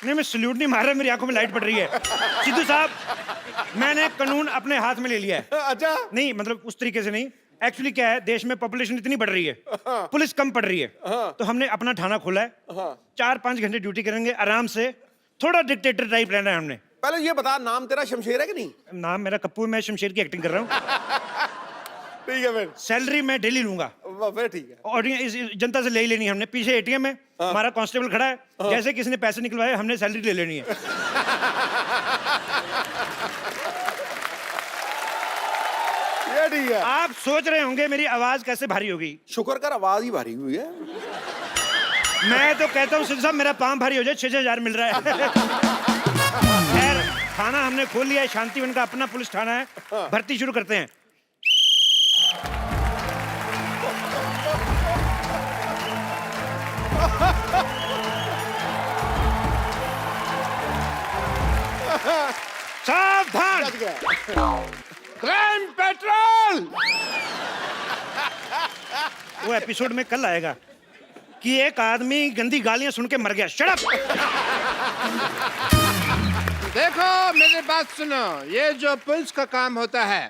नहीं, मैं सल्यूट नहीं मार रहा, मेरी आंखों में लाइट पड़ रही है। सिद्धू साहब, मैंने कानून अपने हाथ में ले लिया है। अच्छा, नहीं मतलब उस तरीके से नहीं, एक्चुअली क्या है, देश में पॉपुलेशन इतनी बढ़ रही है, पुलिस कम पड़ रही है, तो हमने अपना थाना खोला है। 4-5 घंटे ड्यूटी करेंगे आराम से, थोड़ा डिक्टेटर टाइप रहना है हमने। पहले ये बता, नाम तेरा शमशेर है कि नहीं? नाम मेरा कप्पू है, मैं शमशेर की एक्टिंग कर रहा हूँ। ठीक है फिर। सैलरी मैं डेली लूंगा, फिर ठीक है। और इस जनता से ले ही लेनी है हमने। पीछे एटीएम है, हमारा कांस्टेबल खड़ा है, जैसे किसी ने पैसे निकलवाए हमने सैलरी ले लेनी है। ये ठीक है। आप सोच रहे होंगे मेरी आवाज कैसे भारी होगी। शुक्र कर आवाज ही भारी हुई है। मैं तो कहता हूँ सिद्धू साहब, मेरा पाँव भारी हो जाए, 6,000 मिल रहा है। खैर, थाना हमने खोल लिया है, शांतिवन का अपना पुलिस थाना है, भर्ती शुरू करते हैं। सावधान, क्राइम पेट्रोल। वो एपिसोड में कल आएगा कि एक आदमी गंदी गालियां सुन के मर गया। Shut up. देखो मेरी बात सुनो, ये जो पुलिस का काम होता है,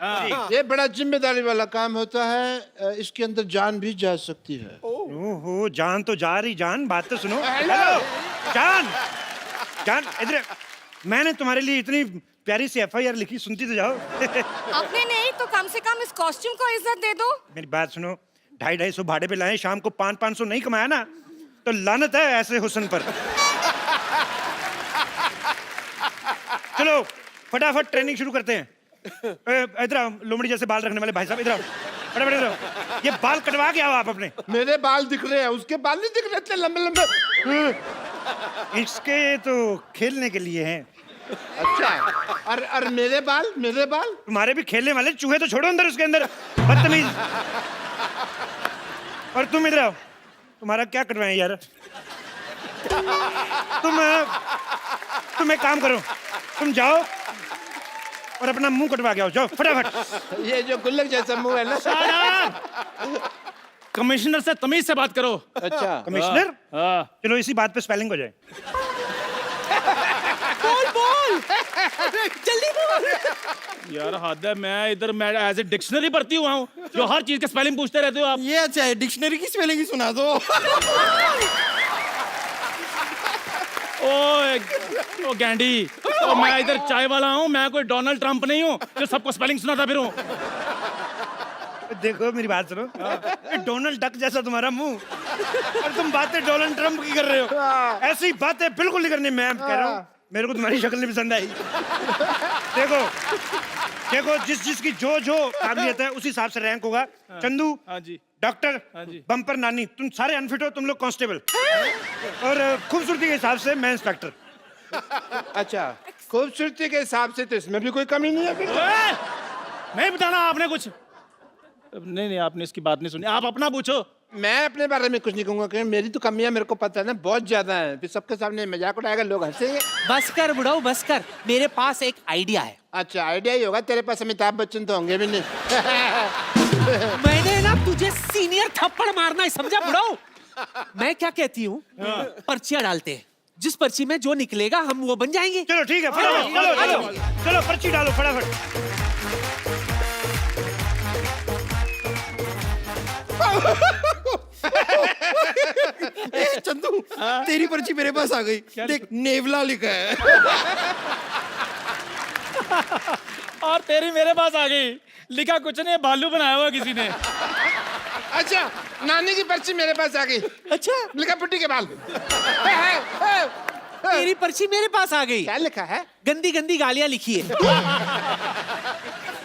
ये बड़ा जिम्मेदारी वाला काम होता है। इसके अंदर जान भी जा सकती है। ओहो, जान तो जा रही, जान बात तो सुनो। हेलो। जान, जान इधर, मैंने तुम्हारे लिए इतनी प्यारी सी FIR लिखी, सुनती तो जाओ। आपने नहीं तो कम से कम इस कॉस्ट्यूम को इज्जत दे दो। मेरी बात सुनो, 250-250 भाड़े पे लाए, शाम को 500-500 नहीं कमाया ना तो लानत है ऐसे हुस्न पर। चलो फटाफट ट्रेनिंग शुरू करते हैं। इधर आओ, लोमड़ी जैसे बाल रखने वाले भाई साहब, इधर आओ, फटाफट इधर आओ। ये बाल कटवा के आओ आप अपने। मेरे बाल दिख रहे हैं, उसके बाल नहीं दिख रहे इतने लंबे लंबे। इसके तो खेलने के लिए हैं। अच्छा, और मेरे बाल, मेरे बाल तुम्हारे भी खेलने वाले, चूहे तो छोड़ो अंदर, उसके अंदर बदतमीज। और तुम इधर आओ, तुम्हारा क्या कटवाएं यार। तुम एक काम करो, तुम जाओ और अपना मुंह कटवा के आओ, जाओ फटाफट। ये जो गुल्लक जैसा मुंह है ना। कमिश्नर से तमीज से बात करो। अच्छा, कमिश्नर, हाँ। चलो इसी बात पे स्पेलिंग हो जाए। जल्दी बोल। यार हद है, मैं इधर मैं एज ए डिक्शनरी पढ़ती हुआ हूँ, जो हर चीज के स्पेलिंग पूछते रहते हो आप। ये अच्छा है, डिक्शनरी की स्पेलिंग ही सुना दो। ओ गैंडी, ओ मैं इधर चाय वाला हूँ, मैं कोई डोनाल्ड ट्रंप नहीं हूँ जो सबको स्पेलिंग सुनाता फिरूं। देखो मेरी बात सुनो, ये डोनाल्ड डक जैसा तुम्हारा मुंह, और तुम बातें डोनाल्ड ट्रंप की कर रहे हो। ऐसी बातें बिल्कुल नहीं करनी। मैं कह रहा हूँ, मेरे को तुम्हारी शक्ल नहीं पसंद आई। देखो देखो, जिसकी जो काबिलियत है उसी हिसाब से रैंक होगा। चंदू हाँ जी, डॉक्टर, हाँ जी। बम्पर नानी, तुम सारे अनफिट हो, तुम लोग कांस्टेबल, और खूबसूरती के हिसाब से मैं इंस्पेक्टर। अच्छा, खूबसूरती के हिसाब से तो इसमें भी कोई कमी नहीं है फिर। नहीं बताना आपने कुछ। नहीं, आपने इसकी बात नहीं सुनी, आप अपना पूछो। मैं अपने बारे में कुछ नहीं कहूंगा, क्योंकि मेरी तो कमियां मेरे को पता है ना, बहुत ज्यादा है। फिर सबके सामने मजाक उड़ाएगा, लोग हंसेंगे। बस कर बुढ़ाओ, बस कर, मेरे पास एक आइडिया है। अच्छा, आइडिया ही होगा, तेरे पास अमिताभ बच्चन तो होंगे भी नहीं। मैंने ना तुझे सीनियर थप्पड़ मारना है, समझा बुढ़ाओ? मैं क्या कहती हूँ, पर्चियां डालते हैं, जिस पर्ची में जो निकलेगा हम वो बन जाएंगे। चलो ठीक है, फटाफट चलो पर्ची डालो फटाफट। चंदू, तेरी पर्ची मेरे पास आ गई। देख, नेवला लिखा है। और तेरी मेरे पास आ गई, लिखा कुछ नहीं, भालू बनाया हुआ किसी ने। अच्छा, नानी की पर्ची मेरे पास आ गई। अच्छा, लिखा पुट्टी के बाल। तेरी पर्ची मेरे पास आ गई। क्या लिखा है? गंदी गंदी गालियां लिखी है।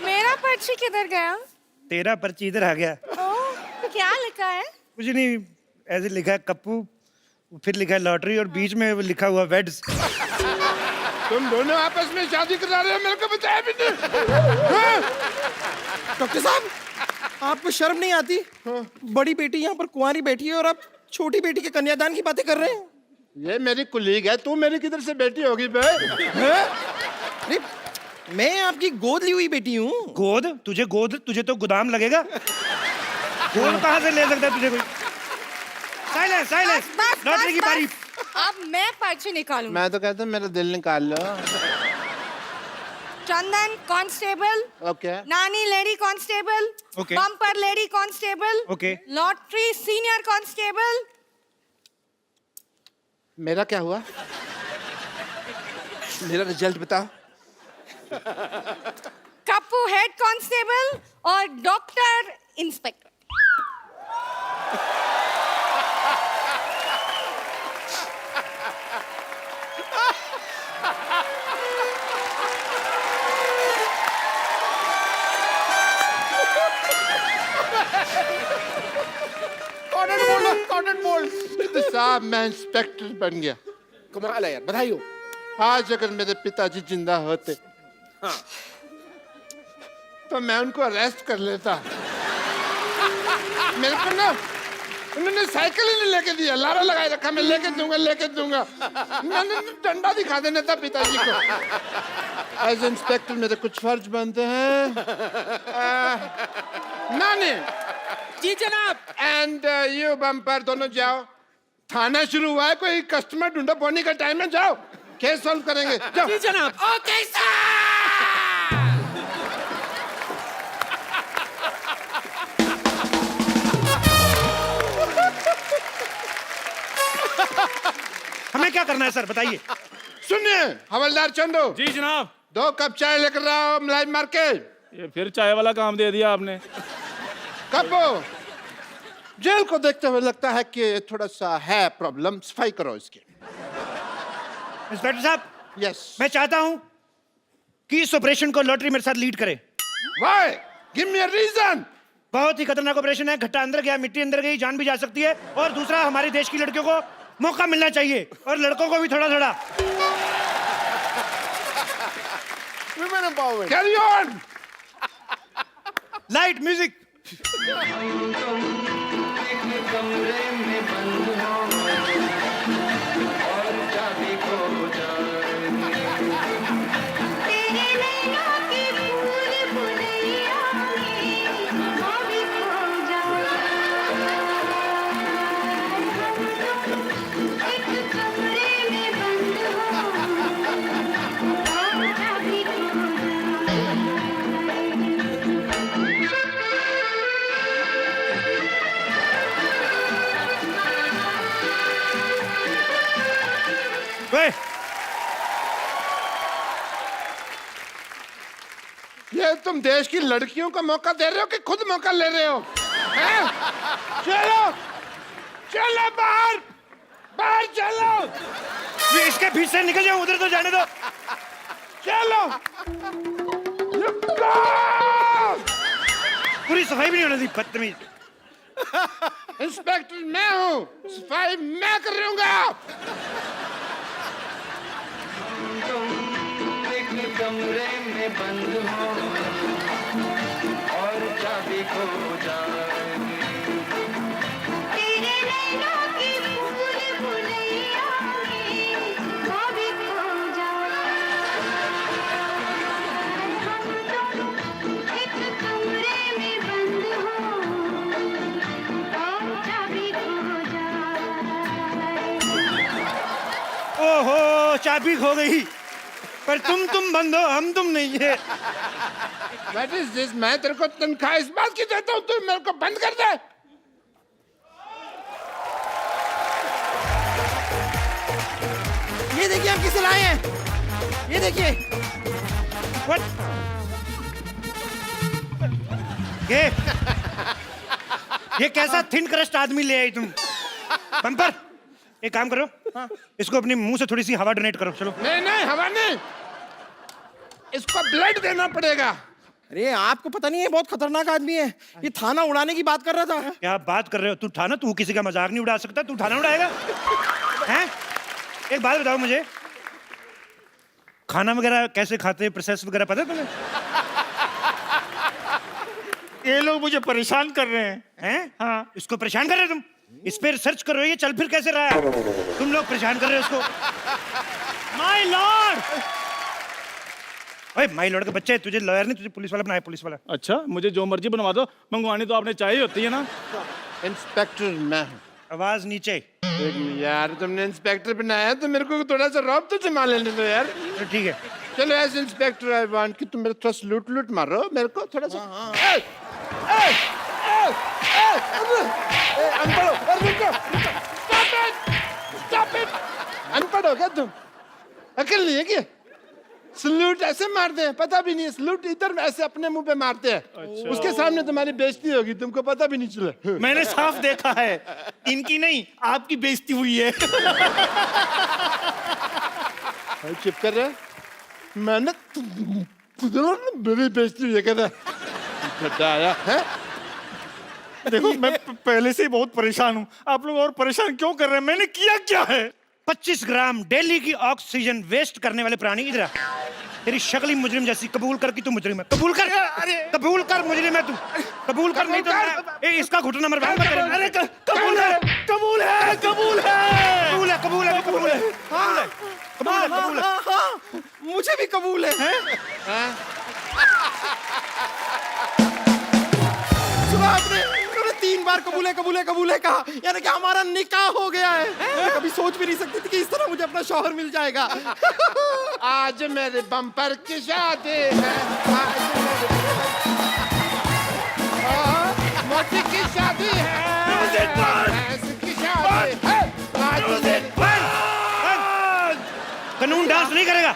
मेरा पर्ची किधर गया? तेरा पर्ची इधर आ गया। ओह, क्या लिखा है? कुछ नहीं, ऐसे लिखा है कप्पू, फिर लिखा है लॉटरी, और बीच में लिखा हुआ वेड्स। तुम दोनों आपस में शादी करा रहे हो, मेरे को बताया भी नहीं। डॉक्टर साहब, आपको शर्म नहीं आती? बड़ी बेटी यहाँ पर कुंवारी बैठी है और आप छोटी बेटी के कन्यादान की बातें कर रहे हैं। ये मेरी कुलीग है, तू मेरी किधर से बेटी होगी बे? अरे, मैं आपकी गोद ली हुई बेटी हूँ। गोद? तुझे तो गोदाम लगेगा। गोद कहाँ से ले सकता है तुझे कोई? साइलेंस, बस, लॉटरी की बस, बारी। अब मैं पर्ची निकालूंगी। मैं तो कहता हूँ मेरा दिल निकाल लो। चंदन कांस्टेबल, ओके। नानी lady constable, Okay. Bumper lady constable, Okay. Lottery senior constable, मेरा क्या हुआ? मेरा रिजल्ट बताओ। कप्पू हेड कांस्टेबल और डॉक्टर इंस्पेक्टर। कॉर्नर बोल्ड तो साहब मैं इंस्पेक्टर बन गया। कमाल है यार, बधाई हो। आज अगर मेरे पिताजी जिंदा होते तो मैं उनको अरेस्ट कर लेता। मेरे को ना उन्होंने साइकिल ही नहीं लेके दिया, लारा लगाए रखा मैं लेके दूंगा। मैंने डंडा दिखा देना था पिताजी को। एज इंस्पेक्टर मेरे कुछ फर्ज बनते हैं। नानी जी जनाब। एंड यू बम्पर दोनों जाओ, थाना शुरू हुआ है, कोई कस्टमर ढूंढो, बोनी का टाइम है, जाओ केस सॉल्व करेंगे। जाओ। जी जनाब। Okay sir. हमें क्या करना है सर, बताइए। सुनिए हवलदार चंदू, जी जनाब। 2 कप चाय लेकर आओ मलाई मार के। ये फिर चाय वाला काम दे दिया आपने। कब जेल को देखते हुए लगता है कि थोड़ा सा है प्रॉब्लम, सफाई करो इसकी। इंस्पेक्टर साहब, यस। मैं चाहता हूं कि इस ऑपरेशन को लॉटरी मेरे साथ लीड करे। Why? Give me a reason. बहुत ही खतरनाक ऑपरेशन है, घट्टा अंदर गया, मिट्टी अंदर गई, जान भी जा सकती है। और दूसरा, हमारे देश की लड़कियों को मौका मिलना चाहिए और लड़कों को भी थोड़ा थोड़ा। Women empowerment. Carry on. Light music. वे, ये तुम देश की लड़कियों को मौका दे रहे हो कि खुद मौका ले रहे हो? हैं? चलो चलो बाहर, बाहर चलो। ये इसके बीच से निकल जाओ, उधर तो जाने दो। चलो। रुको। पूरी सफाई भी नहीं होने दी, बदतमीज। इंस्पेक्टर मैं हूँ, सफाई मैं करूंगा। कमरे में बंद हो और चाबी खो जाएगी। तेरे नैनों की भूल भुलैया में चाबी खो जाए। हम दोनों एक कमरे में बंद हो और चाबी खो जाए। ओहो, चाबी खो गई। पर तुम बंद हो, हम तुम नहीं है। What is this? मैं तेरे को तनख्वाह इस बात की देता हूँ, तू मेरे को बंद कर दे। ये देखिए आप किसे लाए हैं, ये देखिए। What? ये कैसा थिन क्रस्ट आदमी ले आई तुम? बम्पर, एक काम करो, इसको अपने मुंह से थोड़ी सी हवा डोनेट करो। चलो। नहीं नहीं, हवा नहीं, इसको ब्लड देना पड़ेगा। अरे आपको पता नहीं है, बहुत खतरनाक आदमी है। ये थाना उड़ाने की बात कर रहा था। क्या बात कर रहे हो? तू थाना, तू किसी का मजाक नहीं उड़ा सकता, तू थाना उड़ाएगा? हैं? एक बात बताओ मुझे, खाना वगैरह कैसे खाते हैं, प्रोसेस वगैरह पता है तुम्हें? ये लोग मुझे परेशान कर रहे हैं। हैं? हाँ, इसको परेशान कर रहे हो तुम? इस पे रिसर्च करो, ये चल फिर कैसे रहा है? तुम लोग परेशान कर रहे हो इसको। माय लॉर्ड, ओए माय लॉर्ड के बच्चे, तुझे लॉयर नहीं, तुझे पुलिस वाला बनाया, पुलिस वाला। अच्छा, मुझे जो मर्जी बनवा दो, मंगवानी तो आपने चाय होती है ना। इंस्पेक्टर मैं हूँ। आवाज नीचे। एक मिनट यार, तुमने इंस्पेक्टर बनाया तो मेरे को थोड़ा सा रौब तो जमा लेने दो यार। ठीक है। चलो एज इंस्पेक्टर आई वांट कि तुम मेरे थोड़ा सलूट लूट मारो मेरे को थोड़ा सा। अनपढ़ हो, रुको, स्टॉप इट, अनपढ़ हो क्या तुम? अकल नहीं है क्या? सलूट ऐसे मारते हैं, पता भी नहीं है। सलूट इधर ऐसे अपने मुंह पे मारते हैं। उसके सामने तुम्हारी बेइज्जती होगी, तुमको पता भी नहीं चला। मैंने साफ देखा है, इनकी नहीं आपकी बेइज्जती हुई है। भाई चुप कर रहे, मैंने मेरी बेइज्जती हुई है कहता गड्ढा आया है। देखो मैं पहले से ही बहुत परेशान हूँ, आप लोग और परेशान क्यों कर रहे हैं? मैंने किया क्या है? 25 ग्राम डेली की ऑक्सीजन वेस्ट करने वाले प्राणी इधर आ। तेरी शक्ल ही मुजरिम जैसी, कबूल कर कि तू मुजरिम है। कबूल कर, कबूल कर मुजरिम है तू। कबूल कर, नहीं तो इसका घुटना मरवा। अरे कबूल है, कबूल है, कबूल है, कबूल है, कबूल है, कबूल है, कबूल है, कबूल है। मुझे भी कबूल है। सुना आपने? उन्होंने 3 बार कबूल है, कबूल है, कबूल है कहा, यानी कि हमारा निकाह हो गया है। मैं कभी सोच भी नहीं सकती थी कि इस तरह मुझे अपना शौहर मिल जाएगा। आज मेरे बम्पर की शादी है, आज मेरे मोटी की शादी है, भैंस की शादी है, आज मेरी- कानून डांस नहीं करेगा।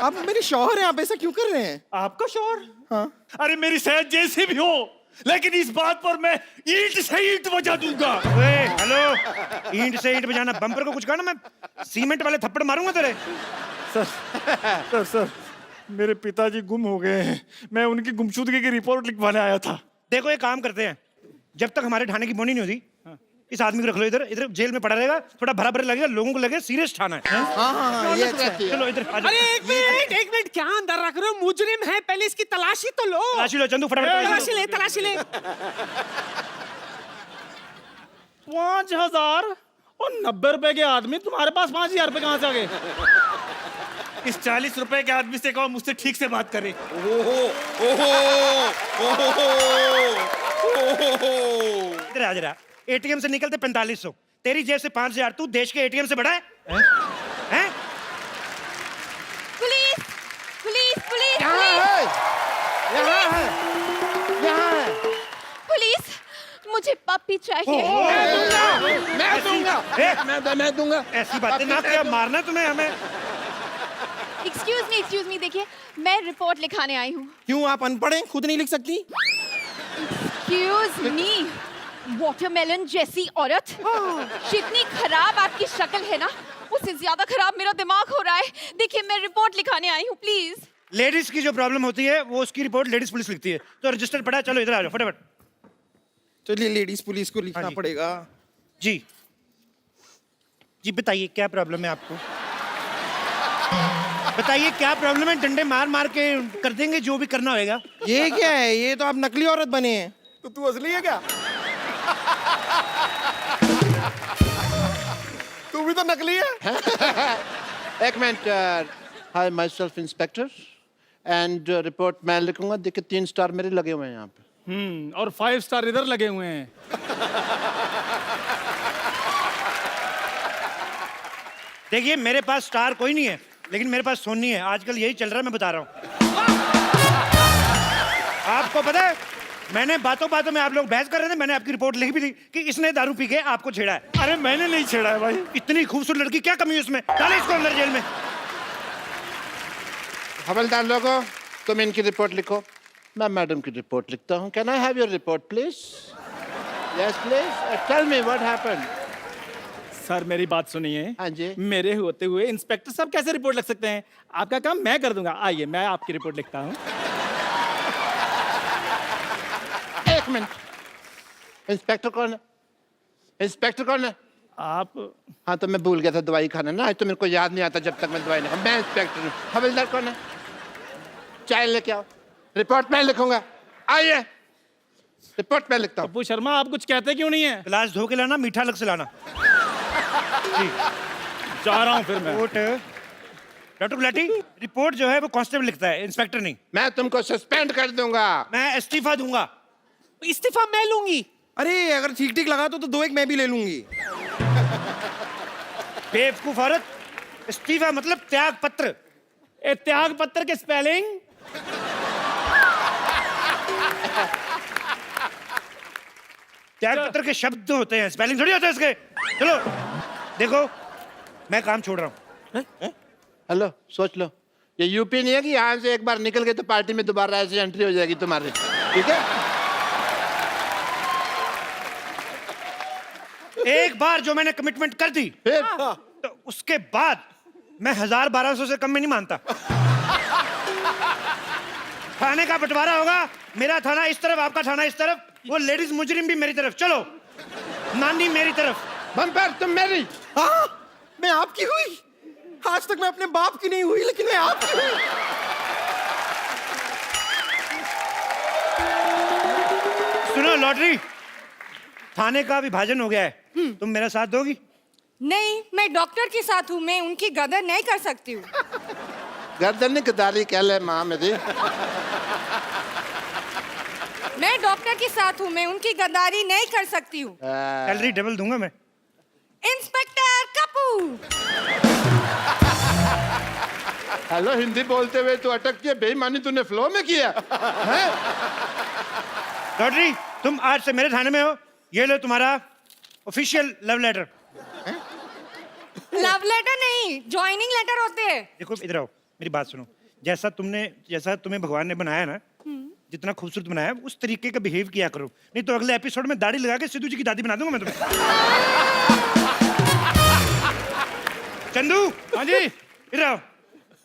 आप मेरे शौहर हैं, आप ऐसा क्यों कर रहे हैं? आपका शौहर? हाँ। अरे मेरी सेहत जैसी भी हो, लेकिन इस बात पर मैं ईंट से ईंट बजा दूंगा। ओए हेलो, ईंट से ईंट बजाना, बम्पर को कुछ कहना, मैं सीमेंट वाले थप्पड़ मारूंगा तेरे। सर मेरे पिताजी गुम हो गए हैं, मैं उनकी गुमशुदगी की रिपोर्ट लिखवाने आया था। देखो एक काम करते हैं, जब तक हमारे थाने की बोनी नहीं होती, इस आदमी को रख लो इधर। इधर जेल में पड़ा रहेगा, थोड़ा भरा भरा लगेगा, लोगों को लगे सीरियस थाना है। हाँ, ये अच्छा है। चलो इधर आ जाओ। अरे एक मिनट क्या अंदर रख रहे हो? मुजरिम है, पहले इसकी तलाशी तो लो। तलाशी लो चंदू, फटाफट तलाशी ले। 5000 और 90 रुपए के आदमी, तुम्हारे पास 5000 रुपए कहाँ से आ गए? इस 40 रुपए के आदमी से कहो मुझसे ठीक से बात करे। इधर आ जरा। एटीएम से निकलते 4500, तेरी जेब से 5000, तू देश के एटीएम से बड़ा है? हैं? पुलिस, पुलिस, पुलिस, यहाँ पुलिस, है, यहाँ है, यहाँ है। पुलिस, मुझे पप्पी चाहिए। मैं दूंगा। ऐसी बातें ना क्या, मारना तुम्हें हमें। एक्सक्यूज मी, देखिए मैं रिपोर्ट लिखाने आई हूँ। क्यों, आप अनपढ़ हैं, खुद नहीं लिख सकती? एक्सक्यूज मी, वाटरमेलन जैसी औरत, जितनी खराब आपकी शक्ल है ना, उससे ज्यादा खराब मेरा दिमाग हो रहा है। देखिए मैं रिपोर्ट लिखाने आई हूँ, प्लीज। लेडीज की जो प्रॉब्लम होती है वो उसकी रिपोर्ट लेडीज पुलिस लिखती है, तो रजिस्टर पड़ा है। चलो इधर आ जाओ फटाफट। चलिए लेडीज पुलिस को लिखना हाँ जी। पड़ेगा। जी जी बताइए क्या प्रॉब्लम है आपको? बताइए क्या प्रॉब्लम है, डंडे मार मार के कर देंगे जो भी करना होगा। ये क्या है? ये तो आप नकली औरत बने हैं। तो तू असली है क्या? तू भी तो नकली है। एक minute, hi my self inspector and report मैं लिखूंगा। देखिए 3 स्टार मेरे लगे हुए हैं यहाँ पे। और 5 स्टार इधर लगे हुए हैं। देखिए मेरे पास स्टार कोई नहीं है, लेकिन मेरे पास सोनी है। आजकल यही चल रहा है, मैं बता रहा हूँ। आपको पता है, मैंने बातों बातों में, आप लोग बहस कर रहे थे, मैंने आपकी रिपोर्ट लिखी भी थी कि इसने दारू पी के आपको छेड़ा है। अरे मैंने नहीं छेड़ा है भाई। इतनी खूबसूरत लड़की, क्या कमी है उसमें? डाले इसको अंदर जेल में। हवलदार लोगों, तुम इनकी रिपोर्ट लिखो, मैं मैडम की रिपोर्ट लिखता हूँ। Can I have your report please? Yes please, tell me what happened. Sir मेरी बात सुनिए। हाँ जी। मेरे होते हुए इंस्पेक्टर साहब कैसे रिपोर्ट लिख सकते हैं? आपका काम मैं कर दूंगा। आइए मैं आपकी रिपोर्ट लिखता हूँ। एक मिनट, इंस्पेक्टर कौन है? इंस्पेक्टर कौन है? आप हाँ तो मैं भूल गया था दवाई खाना ना, आज तो मेरे को याद नहीं आता जब तक मैं दवाई नहीं खाऊं। मैं इंस्पेक्टर हूँ। हवलदार कौन है? चाय लेके आओ, रिपोर्ट मैं लिखूंगा। आइए, रिपोर्ट मैं लिखता हूँ। पप्पू शर्मा आप कुछ कहते क्यों नहीं है? गिलास धो के लाना, मीठा अलग से लाना। जा रहा हूँ फिर मैं। रिपोर्ट डॉक्टर गुलाटी, रिपोर्ट जो है वो कांस्टेबल लिखता है, इंस्पेक्टर नहीं। मैं तुमको सस्पेंड कर दूंगा। मैं इस्तीफा दूंगा। इस्तीफा मैं लूंगी। अरे अगर ठीक ठीक लगा तो 2 एक मैं भी ले लूंगी। बेवकूफ औरत, इस्तीफा मतलब त्याग पत्र। ए त्याग पत्र के स्पेलिंग त्याग पत्र के शब्द होते हैं, स्पेलिंग थोड़ी होते हैं इसके। चलो देखो, मैं काम छोड़ रहा हूँ। हेलो, सोच लो, ये यूपी नहीं है कि यहाँ से एक बार निकल गए तो पार्टी में दोबारा ऐसे एंट्री हो जाएगी तुम्हारी, ठीक है? एक बार जो मैंने कमिटमेंट कर दी फिर तो उसके बाद मैं 1000-1200 से कम में नहीं मानता। थाने का बंटवारा होगा, मेरा थाना इस तरफ, आपका थाना इस तरफ, वो लेडीज मुजरिम भी मेरी तरफ। चलो, नानी मेरी तरफ। बम्पर तुम मेरी। हाँ, मैं आपकी हुई। आज तक मैं अपने बाप की नहीं हुई, लेकिन मैं आपकी हुई। सुनो लॉटरी, थाने का विभाजन हो गया है, तुम मेरा साथ दोगी? नहीं, मैं डॉक्टर के साथ हूँ, मैं उनकी गदर नहीं कर सकती हूँ। गर्दन गदारी कह ले माँ मेरी। मैं डॉक्टर के साथ हूँ, मैं उनकी गद्दारी नहीं कर सकती हूँ। सैलरी डबल दूंगा मैं। इंस्पेक्टर कपूर। हेलो, हिंदी बोलते हुए तो अटक के बेईमानी तूने फ्लो में किया है? लॉटरी, तुम आज से मेरे थाने में हो, ये लो तुम्हारा official love letter. Love letter नहीं, ज्वाइनिंग लेटर होते हैं। देखो इधर आओ, मेरी बात सुनो। जैसा तुम्हें भगवान ने बनाया ना, जितना खूबसूरत बनाया है, उस तरीके का बिहेव किया करो, नहीं तो अगले एपिसोड में दाढ़ी लगा के सिद्धू जी की दादी बना दूंगा मैं तुम्हें। चंदू, हाँ जी, इधर आओ।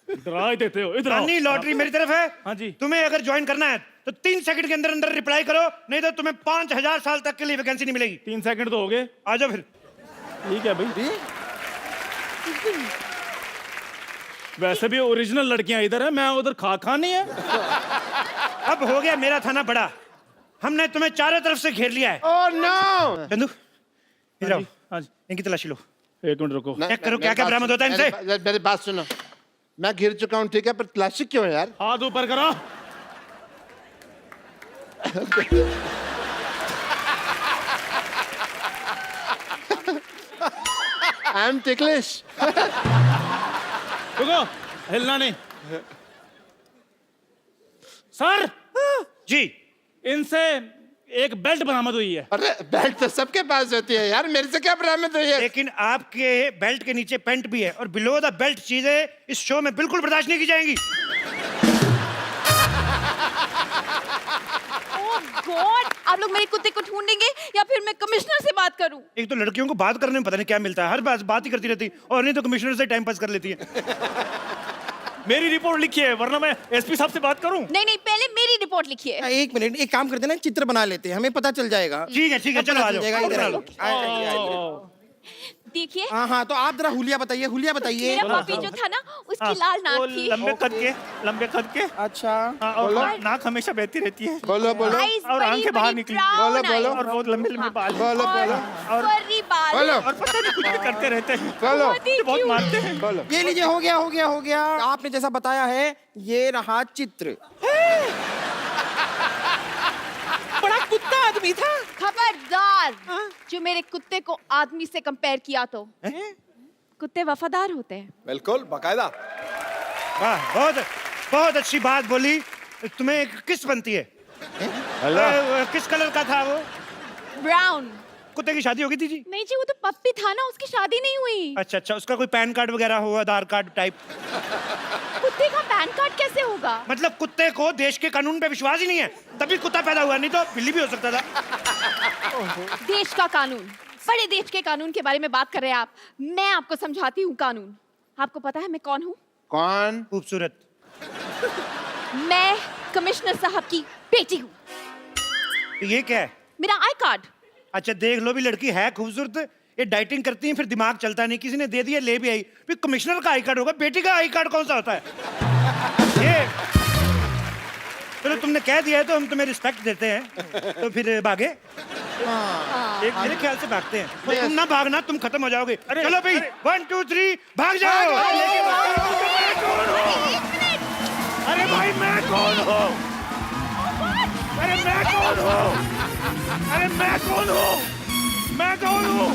डरा ही देते हो, इधर आओ। नानी लॉटरी मेरी तरफ है। हाँ जी। तुम्हें अगर ज्वाइन करना है तो 3 सेकंड के अंदर अंदर रिप्लाई करो, नहीं तो तुम्हें 5000 साल तक के लिए वैकेंसी नहीं मिलेगी। 3 सेकंड तो हो गए। आ जाओ फिर। ठीक है भाई। वैसे भी ओरिजिनल लड़कियां इधर है, मैं उधर खा नहीं है। अब हो गया मेरा थाना बड़ा, हमने तुम्हें चारों तरफ से घेर लिया है। Oh no! चंदू इधर आओ, हाँ जी, इनकी तलाशी लो। 1 मिनट रुको। चेक करो क्या क्या बरामद होता है इनसे। मेरी बात सुनो, मैं घिर चुका हूँ, ठीक है, पर तलाशी क्यों है यार? हाथ ऊपर करो। I am ticklish. रुको, हिलना नहीं। सर जी, इनसे एक बेल्ट बरामद हुई है। अरे बेल्ट तो सबके पास होती है यार, मेरे से क्या बरामद हुई है? लेकिन आपके बेल्ट के नीचे पैंट भी है, और बिलो द बेल्ट चीजें इस शो में बिल्कुल बर्दाश्त नहीं की जाएंगी। ओह गॉड, आप लोग मेरे कुत्ते को ढूंढेंगे या फिर मैं कमिश्नर से बात करूं? एक तो लड़कियों को बात करने में पता नहीं क्या मिलता है, हर बात ही करती रहती, और नहीं तो कमिश्नर से टाइम पास कर लेती है। मेरी रिपोर्ट लिखी है, वरना मैं एसपी साहब से बात करूं। नहीं नहीं, पहले मेरी रिपोर्ट लिखिए। 1 मिनट, एक काम करते हैं ना, चित्र बना लेते हैं, हमें पता चल जाएगा। ठीक है चलो आ जाओ। इधर आइए। देखिए, हाँ हाँ, तो आप जरा हुलिया बताइए, हुलिया बताइए। मेरा पपी जो था ना, उसकी लाल वो नाक थी। लंबे कद के अच्छा, हाँ, और नाक हमेशा बहती रहती है, बोलो बोलो Eyes और बड़ी आंखें बाहर बड़ी निकली। brown बोलो, बोलो। eyes। और बहुत लंबे लंबे बाल। बोलो बोलो और फर्री बाल। बोलो और पता नहीं कुछ भी करते रहते हैं। बोलो बहुत ही बहुत cute। मारते हैं। बोलो। ये लीजिए, हो गया हो गया हो गया। आपने जैसा बताया है, ये रहा चित्र। बड़ा कुत्ता आदमी था। खबरदार, जो मेरे कुत्ते को आदमी से कंपेयर किया तो। कुत्ते वफादार होते हैं। बिल्कुल, बाकायदा। वाह, बहुत अच्छी बात बोली। तुम्हें एक किस बनती है? किस कलर का था वो? ब्राउन। कुत्ते की शादी हो गई थी जी? नहीं जी, वो तो पप्पी था ना, उसकी शादी नहीं हुई। अच्छा, उसका कोई पैन कार्ड वगैरह हो, आधार कार्ड टाइप? कुत्ते का पैन कार्ड कैसे होगा? मतलब कुत्ते को देश के कानून पे विश्वास ही नहीं है, तभी कुत्ता पैदा हुआ, नहीं तो बिल्ली भी हो सकता था। देश का कानून, बड़े देश के कानून के बारे में बात कर रहे हैं आप। मैं आपको समझाती हूँ कानून। आपको पता है मैं कौन हूँ? कौन? खूबसूरत। मैं कमिश्नर साहब की बेटी हूँ। तो ये क्या है? मेरा आई कार्ड। अच्छा, देख लो भी, लड़की है खूबसूरत, ये डाइटिंग करती है, फिर दिमाग चलता नहीं, किसी ने दे दिया, ले भी आई, फिर कमिश्नर का आई कार्ड होगा, बेटी का आई कार्ड कौन सा होता है? ये चलो, तुमने कह दिया है तो हम तुम्हें रिस्पेक्ट देते हैं, तो फिर भागे। एक मेरे ख्याल से भागते हैं, और तुम ना भागना, तुम खत्म हो जाओगे। चलो भाई, 1 2 3 भाग जाओ। अरे भाई, मैं कौन हूँ? अरे मैं कौन हूँ? अरे मैं कौन हूँ? मैं कौन हूँ?